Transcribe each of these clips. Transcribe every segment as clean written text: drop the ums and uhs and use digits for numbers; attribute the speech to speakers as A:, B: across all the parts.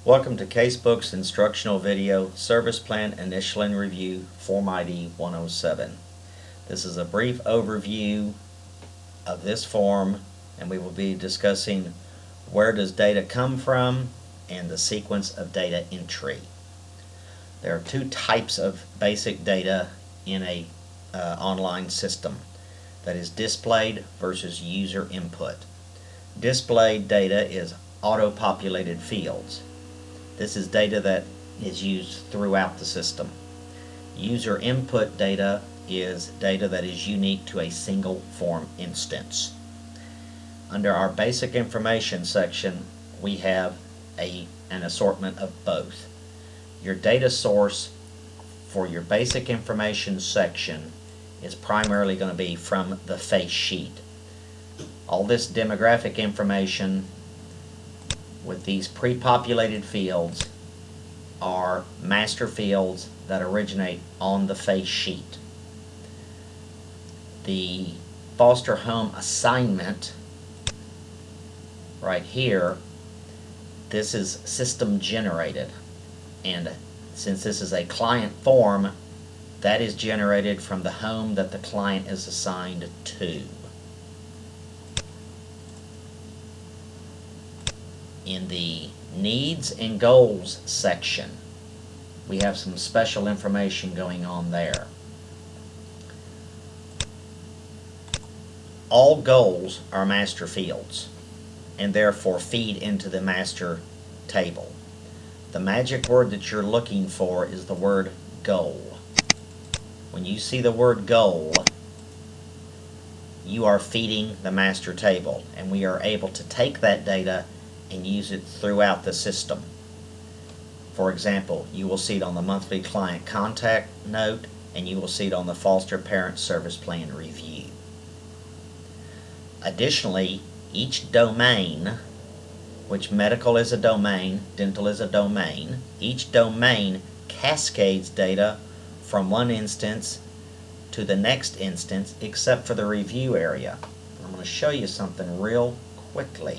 A: Welcome to Casebook's instructional video, Service Plan Initial and Review, Form ID 107. This is a brief overview of this form, and we will be discussing where does data come from and the sequence of data entry. There are two types of basic data in a online system, that is displayed versus user input. Displayed data is auto-populated fields. This is data that is used throughout the system. User input data is data that is unique to a single form instance. Under our basic information section, we have an assortment of both. Your data source for your basic information section is primarily going to be from the face sheet. All this demographic information with these pre-populated fields are master fields that originate on the face sheet. The foster home assignment right here, this is system generated, and since this is a client form, that is generated from the home that the client is assigned to. In the Needs and Goals section, we have some special information going on there. All goals are master fields and therefore feed into the master table. The magic word that you're looking for is the word goal. When you see the word goal, you are feeding the master table, and we are able to take that data and use it throughout the system. For example, you will see it on the monthly client contact note, and you will see it on the foster parent service plan review. Additionally, each domain, which medical is a domain, dental is a domain, each domain cascades data from one instance to the next instance except for the review area. I'm going to show you something real quickly.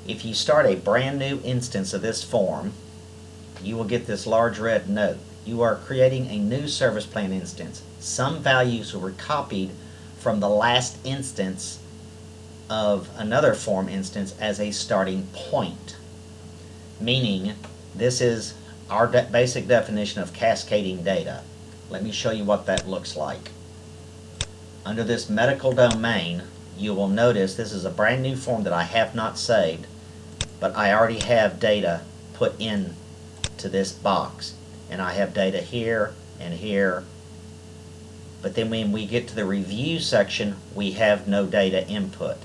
A: If you start a brand new instance of this form, you will get this large red note. You are creating a new service plan instance. Some values were copied from the last instance of another form instance as a starting point, meaning this is our basic definition of cascading data. Let me show you what that looks like. Under this medical domain, you will notice this is a brand new form that I have not saved, but I already have data put in to this box, and I have data here and here. But then when we get to the review section, we have no data input.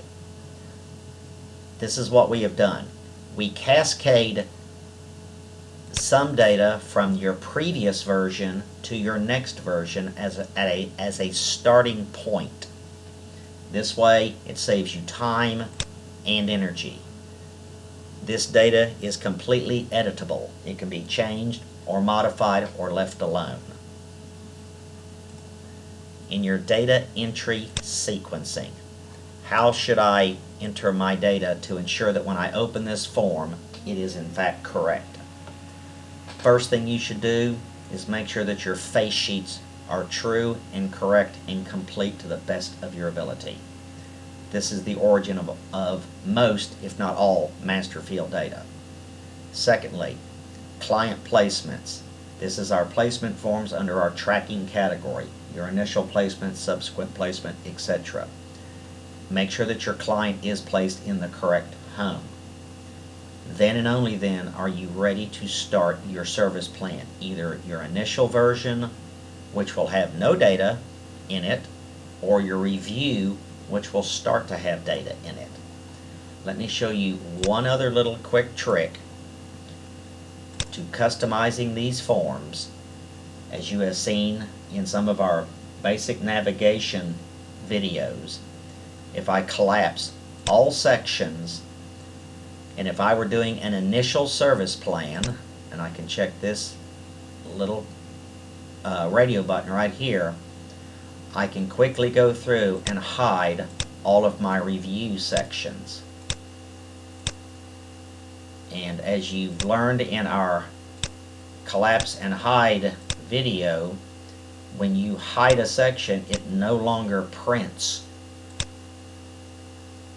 A: This is what we have done. We cascade some data from your previous version to your next version as a starting point. This way it saves you time and energy. This data is completely editable. It can be changed or modified or left alone. In your data entry sequencing, how should I enter my data to ensure that when I open this form, it is in fact correct? First thing you should do is make sure that your face sheets are true and correct and complete to the best of your ability. This is the origin of most, if not all, master field data. Secondly, client placements. This is our placement forms under our tracking category. Your initial placement, subsequent placement, etc. Make sure that your client is placed in the correct home. Then and only then are you ready to start your service plan, either your initial version, which will have no data in it, or your review, which will start to have data in it. Let me show you one other little quick trick to customizing these forms. As you have seen in some of our basic navigation videos, if I collapse all sections, and if I were doing an initial service plan, and I can check this little radio button right here, I can quickly go through and hide all of my review sections. And as you've learned in our collapse and hide video, when you hide a section, it no longer prints.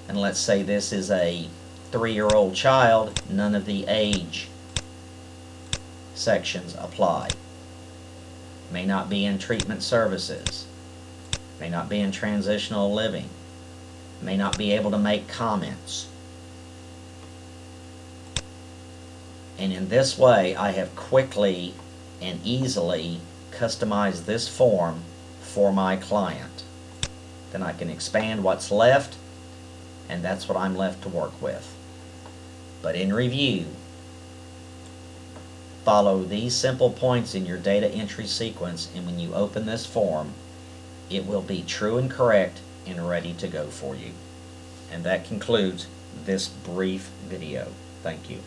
A: And let's say this is a 3-year-old child, none of the age sections apply. May not be in treatment services, may not be in transitional living, may not be able to make comments. And in this way, I have quickly and easily customized this form for my client. Then I can expand what's left, and that's what I'm left to work with. But in review, follow these simple points in your data entry sequence, and when you open this form, it will be true and correct and ready to go for you. And that concludes this brief video. Thank you.